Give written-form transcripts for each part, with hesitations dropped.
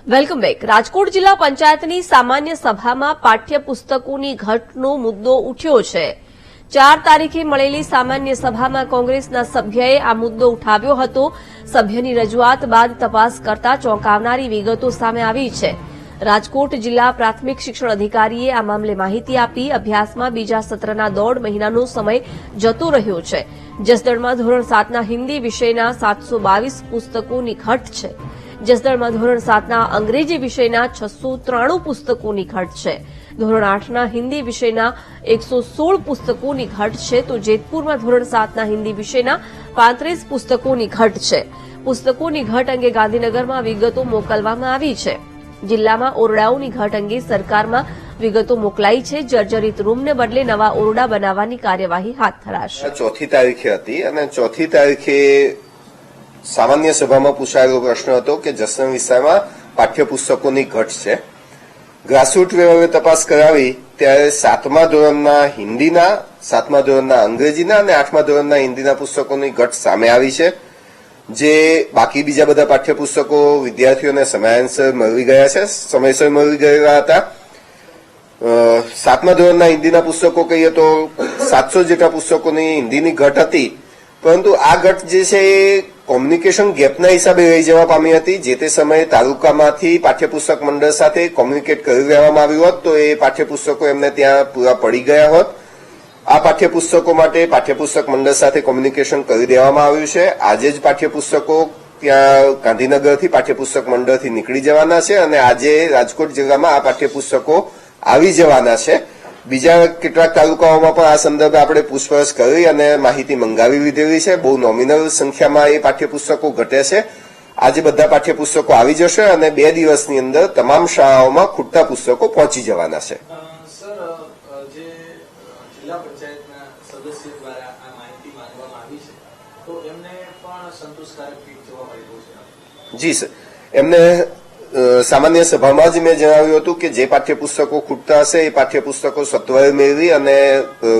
Welcome back. Rajkot જિલ્લા પંચાયતની સામાન્ય સભામાં પાઠ્યપુસ્તકોની ઘટનો મુદ્દો ઉઠ્યો છે। 4 તારીખે મળેલી સામાન્ય સભામાં કોંગ્રેસના સભ્યએ આ મુદ્દો ઉઠાવ્યો હતો। સભ્યની રજૂઆત બાદ તપાસ કરતા ચોંકાવનારી વિગતો સામે આવી છે। રાજકોટ જિલ્લા પ્રાથમિક શિક્ષણ અધિકારીએ આ મામલે માહિતી આપી। અભ્યાસમાં બીજા સત્રના 1.5 મહિનાનો સમય જતો રહ્યો છે। જસદણમાં ધોરણ 7ના હિન્દી વિષયના 722 પુસ્તકોની ઘટ છે। જસદણમાં ધોરણ 7ના અંગ્રેજી વિષયના 693 પુસ્તકોની ઘટ છે। ધોરણ 8ના હિન્દી વિષયના 116 પુસ્તકોની ઘટ છે, તો જેતપુરમાં ધોરણ 7ના હિન્દી વિષયના 35 પુસ્તકોની ઘટ છે। પુસ્તકોની ઘટ અંગે ગાંધીનગરમાં વિગતો મોકલવામાં આવી છે। જિલ્લામાં ઓરડાઓની ઘટ અંગે સરકારમાં વિગતો મોકલાઈ છે। જર્જરિત રૂમને બદલે નવા ઓરડા બનાવવાની કાર્યવાહી હાથ ધરાશે। 4 તારીખે હતી અને 4 તારીખે સામાન્ય સભામાં પૂછાયેલો પ્રશ્ન હતો કે જસદણ વિસ્તારમાં પાઠ્યપુસ્તકોની ઘટ છે। ગ્રાસરૂટ લેવલે તપાસ કરાવી ત્યારે 7મા ધોરણના હિન્દીના, 7મા ધોરણના અંગ્રેજીના અને 8મા ધોરણના હિન્દીના પુસ્તકોની ઘટ સામે આવી છે। જે બાકી બીજા બધા પાઠ્યપુસ્તકો વિદ્યાર્થીઓને સમયાંતર મળી ગયા છે, સમયસર મળી ગયેલા હતા। 7મા ધોરણના હિન્દીના પુસ્તકો કહીએ તો 700 જેટલા પુસ્તકોની હિન્દીની ઘટ હતી, પરંતુ આ ઘટ જે છે એ કોમ્યુનિકેશન ગેપના હિસાબે રહી જવા પામી હતી। જે તે સમયે તાલુકામાંથી પાઠ્યપુસ્તક મંડળ સાથે કોમ્યુનિકેટ કરી લેવામાં આવ્યું હોત તો એ પાઠ્યપુસ્તકો એમને ત્યાં પૂરા પડી ગયા હોત। આ પાઠ્યપુસ્તકો માટે પાઠ્યપુસ્તક મંડળ સાથે કોમ્યુનિકેશન કરી દેવામાં આવ્યું છે। આજે જ પાઠ્યપુસ્તકો ત્યાં ગાંધીનગરથી પાઠ્યપુસ્તક મંડળથી નીકળી જવાના છે અને આજે રાજકોટ જિલ્લામાં આ પાઠ્યપુસ્તકો આવી જવાના છે। બીજા કેટલાક તાલુકાઓમાં પણ આ સંદર્ભે આપણે પૂછપરછ કરી અને માહિતી મંગાવી લીધેલી છે। બહુ નોમિનલ સંખ્યામાં એ પાઠ્યપુસ્તકો ઘટે છે। આજે બધા પાઠ્યપુસ્તકો આવી જશે અને 2 દિવસની અંદર તમામ શાળાઓમાં ખૂટતા પુસ્તકો પહોંચી જવાના છે। જિલ્લા પંચાયતના સદસ્ય દ્વારા આ માહિતી માંગવામાં આવી છે, તો એમને પણ સંતોષકારક જવાબ આપ્યો છે? જી સર, એમને સામાન્ય સભામાં જ મેં જણાવ્યું હતું કે જે પાઠ્યપુસ્તકો ખૂટતા હશે એ પાઠ્યપુસ્તકો સત્વરે મેળવી અને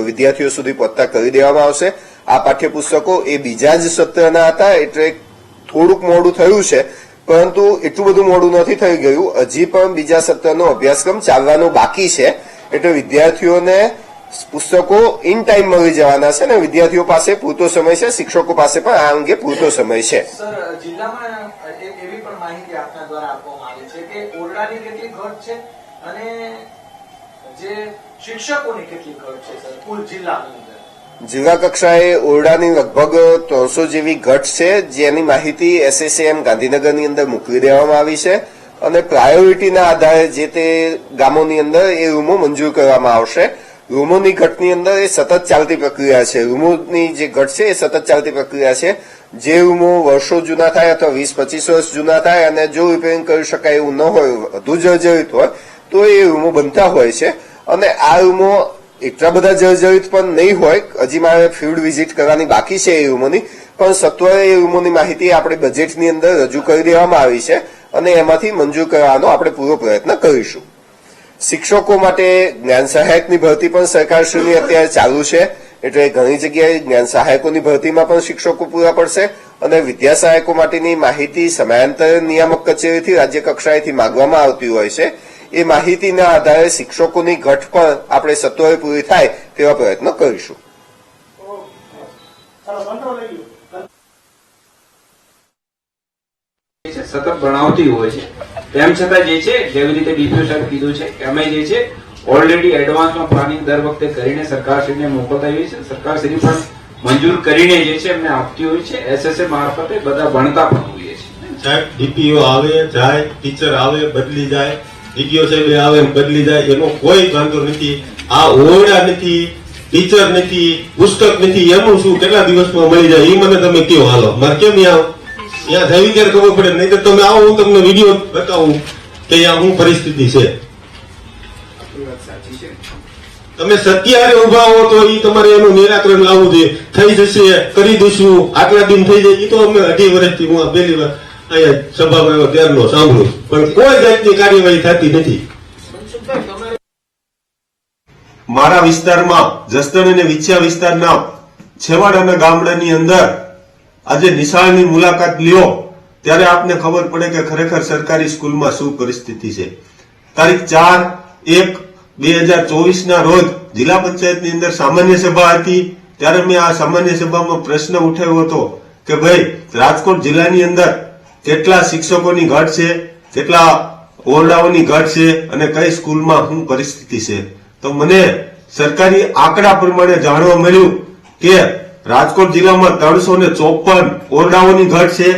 વિદ્યાર્થીઓ સુધી પહોંચતા કરી દેવામાં આવશે। આ પાઠ્યપુસ્તકો એ બીજા જ સત્રના હતા એટલે થોડુંક મોડું થયું છે, પરંતુ એટલું બધું મોડું નથી થઈ ગયું। હજી પણ બીજા સત્રનો અભ્યાસક્રમ ચાલવાનો બાકી છે, એટલે વિદ્યાર્થીઓને પુસ્તકો ઇન ટાઈમ મળી જવાના છે અને વિદ્યાર્થીઓ પાસે પૂરતો સમય છે, શિક્ષકો પાસે પણ આ અંગે પૂરતો સમય છે। સર, જિલ્લામાં એવી પણ માહિતી આપના દ્વારા આપવામાં આવી છે કે ઓરડાની કેટલી ઘટ છે અને જે શિક્ષકોની કેટલી ઘટ છે સર કુલ જિલ્લાની અંદર? જિલ્લા કક્ષાએ ઓરડાની લગભગ 300 જેવી ઘટ છે, જેની માહિતી SSAM ગાંધીનગરની અંદર મોકલી દેવામાં આવી છે અને પ્રાયોરિટીના આધારે જે તે ગામોની અંદર એ રૂમો મંજૂર કરવામાં આવશે। રૂમોની ઘટની અંદર એ સતત ચાલતી પ્રક્રિયા છે। રૂમોની જે ઘટ છે એ સતત ચાલતી પ્રક્રિયા છે। જે રૂમો વર્ષો જૂના થાય અથવા 20-25 વર્ષ જૂના થાય અને જો રિપેરિંગ કરી શકાય એવું ન હોય, વધુ જર્જરિત હોય, તો એ રૂમો બનતા હોય છે અને આ રૂમો એટલા બધા જર્જરિત પણ નહીં હોય। હજી મારે ફિલ્ડ વિઝિટ કરવાની બાકી છે એ રૂમોની, પણ સત્વરે એ રૂમોની માહિતી આપણે બજેટની અંદર રજૂ કરી દેવામાં આવી છે અને એમાંથી મંજૂર કરવાનો આપણે પૂરો પ્રયત્ન કરીશું। શિક્ષકો માટે જ્ઞાન સહાયકની ભરતી પણ સરકારશ્રીની અત્યારે ચાલુ છે, એટલે ઘણી જગ્યાએ જ્ઞાન સહાયકોની ભરતીમાં પણ શિક્ષકો પૂરા પડશે અને વિદ્યા સહાયકો માટેની માહિતી સમયાંતરે નિયામક કચેરીથી રાજ્ય કક્ષાએથી માંગવામાં આવતી હોય છે। એ માહિતીના આધારે શિક્ષકોની ઘટ પણ આપણે સત્વરે પૂરી થાય તેવા પ્રયત્નો કરીશું। સતત ભણાવતી હોય છે, તેમ છતાં જે છે જેવી રીતે ડીપીઓ સાહેબ કીધું છે કે અમે જે છે ઓલરેડી એડવાન્સમાં પ્લાનિંગ દર વખતે કરીને સરકારશ્રીને મોકલતા હોઈએ છે। સરકારશ્રી પણ મંજૂર કરીને જે છે એમને આપતી હોય છે। SSA મારફતે બધા ભણતા પણ હોઈએ છે। સાહેબ ડીપીઓ આવે જાય, ટીચર આવે બદલી જાય, ડીપીઓ સાહેબ આવે બદલી જાય, એનો કોઈ વાંધો નથી। આ ઓરડા નથી, ટીચર નથી, પુસ્તક નથી, એનું શું કેટલા દિવસમાં મળી જાય એ મને તમે કયો? હાલો, મારે કેમ આવો? ત્યાં જવી ત્યારે ખબર પડે, નહીં તો તમે આવો હું તમને વિડીયો બતાવું કે અહીંયા શું પરિસ્થિતિ છે। તમે સત્યારે ઉભા હો તો એ તમારે એનું નિરાકરણ લાવવું જોઈએ। થઈ જશે, કરી દઈશું, આટલા દિન થઈ જાય, એ તો અમે 2.5 વર્ષથી હું પહેલી વાર અહીંયા સભામાં આવ્યો ત્યારનો સાંભળું, પણ કોઈ જાતની કાર્યવાહી થતી નથી। મારા વિસ્તારમાં જસદણ અને વિછિયા વિસ્તારના છેવાડાના ગામડાની અંદર આજે નિશાળની મુલાકાત લ્યો ત્યારે આપને ખબર પડે કે ખરેખર સરકારી સ્કૂલમાં શું પરિસ્થિતિ છે. તારીખ 4/1/2024 ના રોજ જિલ્લા પંચાયતની અંદર સામાન્ય સભા હતી. ત્યારે મેં આ સામાન્ય સભામાં પ્રશ્ન ઉઠાવ્યો હતો કે ભાઈ રાજકોટ જિલ્લાની અંદર કેટલા શિક્ષકોની ઘટ છે, કેટલા ઓરડાઓની ઘટ છે અને કઈ સ્કૂલમાં શું પરિસ્થિતિ છે. તો મને સરકારી આંકડા પ્રમાણે જાણવા મળ્યું કે રાજકોટ જિલ્લામાં 354 ઓરડાઓની ઘટ છે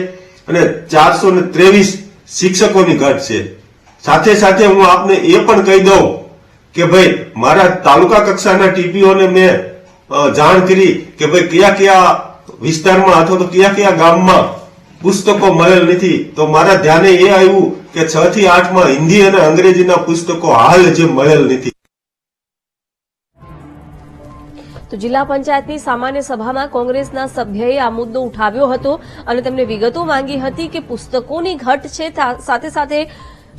અને 423 શિક્ષકોની ઘટ છે. સાથે સાથે હું આપને એ પણ કહી દઉં કે ભાઈ મારા તાલુકા કક્ષાના ટીપીઓને મેં જાણ કરી કે ભાઈ કયા કયા વિસ્તારમાં અથવા તો કયા કયા ગામમાં પુસ્તકો મળેલ નથી. તો મારા ધ્યાને એ આવ્યું કે 6 થી 8 માં હિન્દી અને અંગ્રેજીના પુસ્તકો હાલ જે મળેલ નથી. તો જિલ્લા પંચાયતની સામાન્ય સભામાં કોંગ્રેસના સભ્યએ આ મુદ્દો ઉઠાવ્યો હતો અને તેમને વિગતો માંગી હતી કે પુસ્તકોની ઘટ છે, સાથે સાથે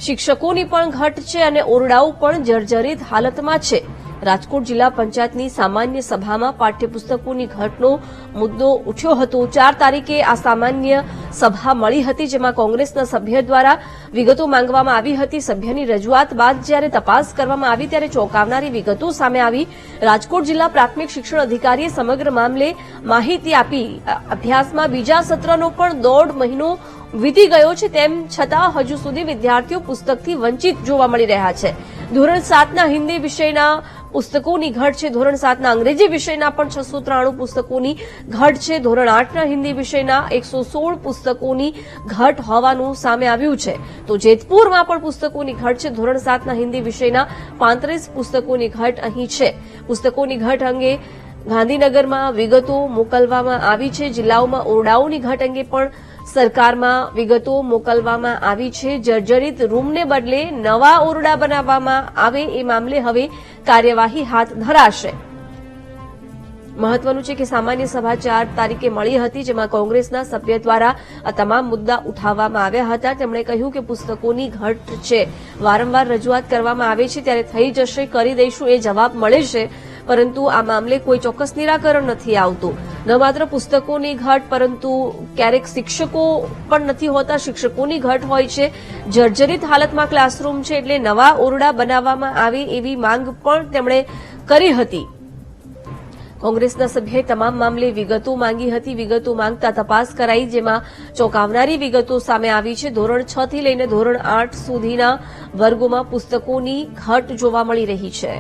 શિક્ષકોની પણ ઘટ છે અને ઓરડાઓ પણ જર્જરિત હાલતમાં છે. રાજકોટ જિલ્લા પંચાયતની સામાન્ય સભામાં પાઠ્યપુસ્તકોની ઘટનો મુદ્દો ઉઠ્યો હતો. 4 તારીખે આ સામાન્ય સભા મળી હતી, જેમાં કોંગ્રેસના સભ્ય દ્વારા વિગતો માંગવામાં આવી હતી. સભ્યની રજૂઆત બાદ જ્યારે તપાસ કરવામાં આવી ત્યારે ચોંકાવનારી વિગતો સામે આવી. રાજકોટ જિલ્લા પ્રાથમિક શિક્ષણ અધિકારીએ સમગ્ર મામલે માહિતી આપી. અભ્યાસમાં બીજા સત્રનો પણ 1.5 મહિનો વીતી ગયો છે, તેમ છતાં હજુ સુધી વિદ્યાર્થીઓ પુસ્તકથી વંચિત જોવા મળી રહ્યા છે. ધોરણ 7ના હિન્દી વિષયના પુસ્તકોની ઘટ છે. ધોરણ 7ના અંગ્રેજી વિષયના પણ 693 પુસ્તકોની ઘટ છે. ધોરણ 8ના હિન્દી વિષયના 116 પુસ્તકોની ઘટ હોવાનું સામે આવ્યું છે. તો જેતપુરમાં પણ પુસ્તકોની ઘટ છે. ધોરણ 7ના હિન્દી વિષયના 35 પુસ્તકોની ઘટ અહીં છે. પુસ્તકોની ઘટ અંગે ગાંધીનગરમાં વિગતો મોકલવામાં આવી છે. જિલ્લાઓમાં ઓરડાઓની ઘટ અંગે પણ સરકારમાં વિગતો મોકલવામાં આવી છે. જર્જરિત રૂમને બદલે નવા ઓરડા બનાવવામાં આવે એ મામલે હવે કાર્યવાહી હાથ ધરાશે. મહત્વનું છે કે સામાન્ય સભા 4 તારીખે મળી હતી, જેમાં કોંગ્રેસના સભ્ય દ્વારા આ તમામ મુદ્દા ઉઠાવવામાં આવ્યા હતા. તેમણે કહ્યું કે પુસ્તકોની ઘટ છે, વારંવાર રજૂઆત કરવામાં આવે છે ત્યારે થઈ જશે, કરી દઈશું એ જવાબ મળે છે, પરંતુ આ મામલે કોઈ ચોક્કસ નિરાકરણ નથી આવતું. ન માત્ર પુસ્તકોની ઘટ, પરંતુ ક્યારેક શિક્ષકો પણ નથી હોતા, શિક્ષકોની ઘટ હોય છે. જર્જરિત હાલતમાં ક્લાસરૂમ છે, એટલે નવા ઓરડા બનાવવામાં આવે એવી માંગ પણ તેમણે કરી હતી. કોંગ્રેસના સભ્યએ તમામ મામલે વિગતો માંગી હતી. વિગતો માંગતા તપાસ કરાઈ, જેમાં ચોંકાવનારી વિગતો સામે આવી છે. ધોરણ 6 થી લઈને ધોરણ 8 સુધીના વર્ગોમાં પુસ્તકોની ઘટ જોવા મળી રહી છે.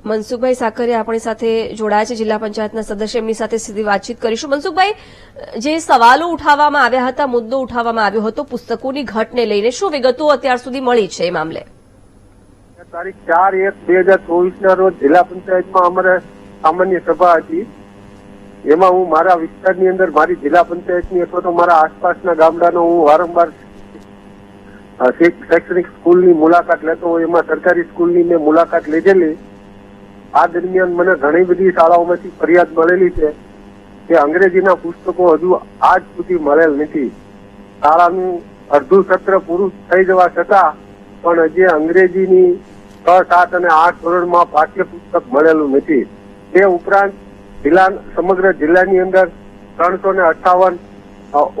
મનસુખભાઈ સાકરિયા આપણી સાથે જોડાયા છે, જિલ્લા પંચાયતના સદસ્ય. એમની સાથે સીધી વાતચીત કરીશું. મનસુખભાઈ, જે સવાલો ઉઠાવવામાં આવ્યા હતા, મુદ્દો ઉઠાવવામાં આવ્યો હતો પુસ્તકોની ઘટને લઈને, શું વિગતો અત્યાર સુધી મળી છે એ મામલે? તારીખ 4/1/2024 રોજ જિલ્લા પંચાયતમાં અમારે સામાન્ય સભા હતી. એમાં હું મારા વિસ્તારની અંદર મારી જિલ્લા પંચાયતની અથવા તો મારા આસપાસના ગામડાનો હું વારંવાર શૈક્ષણિક સ્કૂલની મુલાકાત લેતો હોય. એમાં સરકારી સ્કૂલની મેં મુલાકાત લીધેલી. આ દરમિયાન મને ઘણી બધી શાળાઓમાંથી ફરિયાદ મળેલી છે કે અંગ્રેજીના પુસ્તકો હજુ આજ સુધી મળેલ નથી. શાળાનું અડધું સત્ર પૂરું થઈ જવા છતાં પણ હજી અંગ્રેજીની 6, 7 અને 8 ધોરણમાં પાઠ્યપુસ્તક મળેલું નથી. તે ઉપરાંત સમગ્ર જિલ્લાની અંદર 358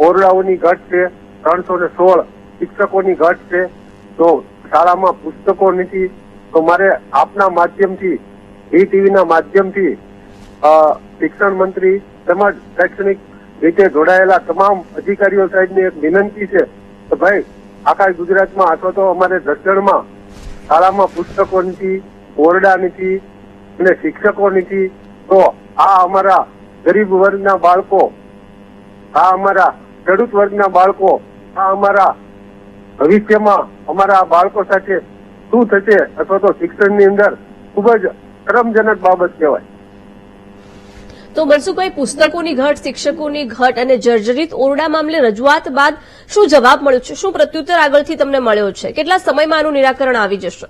ઓરડાઓની ઘટ છે, 316 શિક્ષકોની ઘટ છે. તો શાળામાં પુસ્તકો નથી. તો મારે આપના માધ્યમથી, ટીવીના માધ્યમથી શિક્ષણ મંત્રી તેમજ શૈક્ષણિક રીતે જોડાયેલા તમામ અધિકારીઓ સાહેબને એક વિનંતી છે કે ભાઈ આખા ગુજરાતમાં અથવા તો અમારે જસદણમાં શાળામાં પુસ્તકો નથી, ઓરડા નથી અને શિક્ષકો નથી. તો આ અમારા ગરીબ વર્ગના બાળકો, આ અમારા ખેડૂત વર્ગના બાળકો, આ અમારા ભવિષ્યમાં અમારા બાળકો સાથે શું થશે અથવા તો શિક્ષણની અંદર ખૂબ જ શરમજનક બાબત કહેવાય. તો મનસુખભાઈ, પુસ્તકોની ઘટ, શિક્ષકોની ઘટ અને જર્જરિત ઓરડા મામલે રજૂઆત બાદ શું જવાબ મળ્યો છે? શું પ્રત્યુત્તર આગળથી તમને મળ્યો છે? કેટલા સમયમાં આનું નિરાકરણ આવી જશે?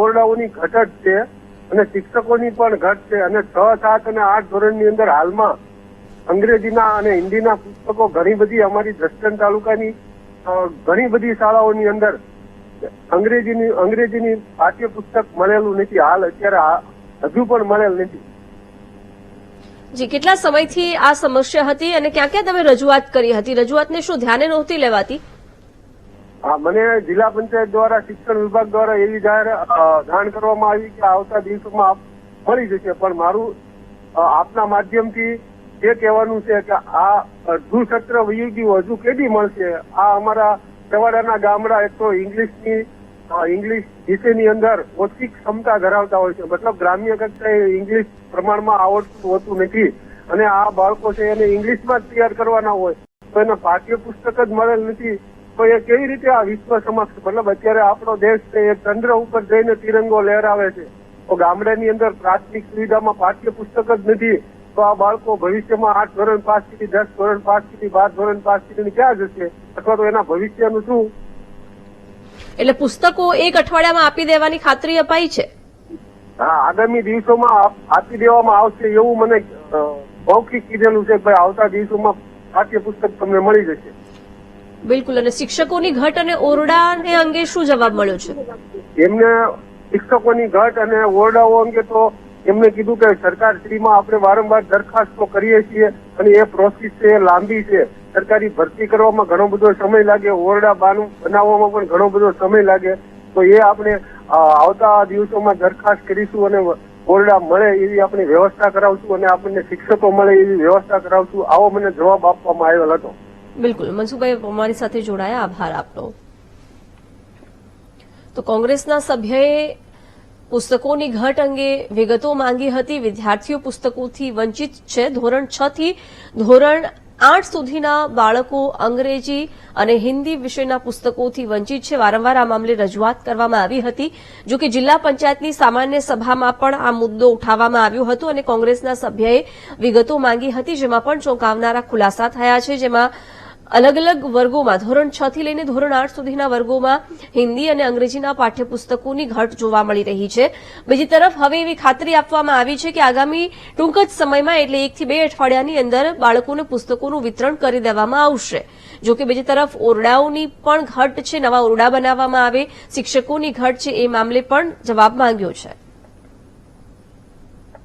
ઓરડાઓની ઘટ જ છે અને શિક્ષકોની પણ ઘટ છે. અને 6, 7 અને 8 ધોરણની અંદર હાલમાં અંગ્રેજીના અને હિન્દીના પુસ્તકો ઘણી બધી અમારી જસદણ તાલુકાની ઘણી બધી શાળાઓની અંદર અંગ્રેજીની પાઠ્યપુસ્તક મળેલું નથી. હાલ અત્યારે હજુ પણ મળેલ નથી. જી, કેટલા સમયથી આ સમસ્યા હતી અને ક્યાં ક્યાં તમે રજૂઆત કરી હતી? રજૂઆતને શું ધ્યાને નહોતી લેવાતી? હા, મને જિલ્લા પંચાયત દ્વારા શિક્ષણ વિભાગ દ્વારા એવી જાણ કરવામાં આવી કે આવતા દિવસોમાં મળી જશે. પણ મારું આપના માધ્યમથી એ કહેવાનું છે કે આ અડધું સત્ર વયું ગયું, હજુ કેદી મળશે? આ અમારા છેવાડાના ગામડા એક તો ઇંગ્લિશ વિષયની અંદર ઓછી ક્ષમતા ધરાવતા હોય છે, મતલબ ગ્રામ્ય કક્ષાએ ઇંગ્લિશ પ્રમાણમાં આવડતું હોતું નથી અને આ બાળકો છે એને ઇંગ્લિશમાં જ તૈયાર કરવાના હોય તો એને પાઠ્યપુસ્તક જ મળેલ નથી. તો એ કેવી રીતે આ વિશ્વ સમક્ષ, મતલબ અત્યારે આપણો દેશ છે એ ચંદ્ર ઉપર જઈને તિરંગો લહેરાવે છે, તો ગામડાની અંદર પ્રાથમિક સુવિધામાં પાઠ્યપુસ્તક જ નથી, તો આ બાળકો ભવિષ્યમાં 8 ધોરણ પાસ થી 10 ધોરણ પાસ થી 12 ધોરણ પાસ થી ક્યાં જશે, અથવા તો એના ભવિષ્યનું શું? એટલે પુસ્તકો એક અઠવાડિયામાં આપી દેવાની ખાતરી અપાઈ છે? હા, આગામી દિવસોમાં આપી દેવામાં આવશે એવું મને મૌખિક કીધેલું છે. ભાઈ આવતા દિવસોમાં પાઠ્યપુસ્તક તમને મળી જશે. બિલકુલ. અને શિક્ષકોની ઘટ અને ઓરડાને અંગે શું જવાબ મળ્યો છે? એમને શિક્ષકોની ઘટ અને ઓરડાઓ અંગે તો એમને કીધું કે સરકારશ્રીમાં આપણે વારંવાર દરખાસ્તો કરીએ છીએ અને એ પ્રોસેસ છે એ લાંબી છે. સરકારી ભરતી કરવામાં ઘણો બધો સમય લાગે, ઓરડા બનાવવામાં પણ ઘણો બધો સમય લાગે. તો એ આપણે આવતા દિવસોમાં દરખાસ્ત કરીશું અને ઓરડા મળે એવી આપણે વ્યવસ્થા કરાવશું અને આપણને શિક્ષકો મળે એવી વ્યવસ્થા કરાવશું. આવો મને જવાબ આપવામાં આવેલ હતો. બિલકુલ. મનસુખભાઈ અમારી સાથે જોડાયા, આભાર આપનો. તો કોંગ્રેસના સભ્યએ પુસ્તકોની ઘટ અંગે વિગતો માંગી હતી. વિદ્યાર્થીઓ પુસ્તકોથી વંચિત છે. ધોરણ 6 થી ધોરણ 8 સુધીના બાળકો અંગ્રેજી અને હિન્દી વિષયના પુસ્તકોથી વંચિત છે. વારંવાર આ મામલે રજૂઆત કરવામાં આવી હતી. જો કે જિલ્લા પંચાયતની સામાન્ય સભામાં પણ આ મુદ્દો ઉઠાવવામાં આવ્યો હતો અને કોંગ્રેસના સભ્યએ વિગતો માંગી હતી, જેમાં પણ ચોંકાવનારા ખુલાસા થયા છે. જેમાં અલગ અલગ વર્ગોમાં ધોરણ 6 થી લઈને ધોરણ 8 સુધીના વર્ગોમાં હિન્દી અને અંગ્રેજીના પાઠ્યપુસ્તકોની ઘટ જોવા મળી રહી છે. બીજી તરફ હવે એવી ખાતરી આપવામાં આવી છે કે આગામી ટૂંક જ સમયમાં એટલે 1 થી 2 અઠવાડિયાની અંદર બાળકોને પુસ્તકોનું વિતરણ કરી દેવામાં આવશે. જો કે બીજી તરફ ઓરડાઓની પણ ઘટ છે, નવા ઓરડા બનાવવામાં આવે, શિક્ષકોની ઘટ છે, એ મામલે પણ જવાબ માંગ્યો છે.